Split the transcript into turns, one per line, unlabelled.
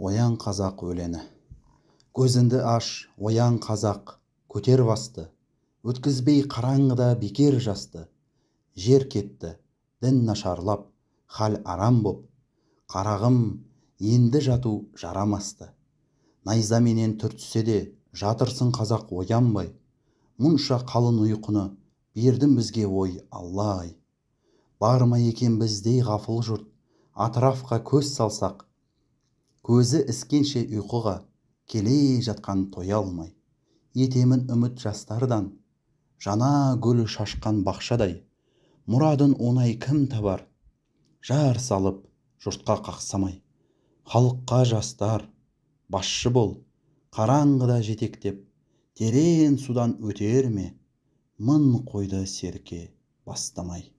Оян қазақ өлені. Көзінді аш, оян қазақ, көтер басты. Өткізбей қараңғыда бекер жасты. Жер кетті, дін нашарлап, хал арам боп. Қарағым, енді жату жарамасты. Найзаменен түртсе де, жатырсың қазақ оянбай. Мұнша қалын ұйқыны бердім бізге ой, Алла-ай. Бар ма екен біздей ғафыл жұрт, атырафқа көз салсақ, көзі іскенше ұйқыға келе жатқан тоя алмай. Етемін үміт жастардан, жана гүл шашқан бақшадай. Мұрадын оңай кім табар, жар салып жұртқа қақсамай. Халыққа жастар, басшы бол, қараңғыда жетектеп, терең судан өтер ме, мың қойды серке бастамай.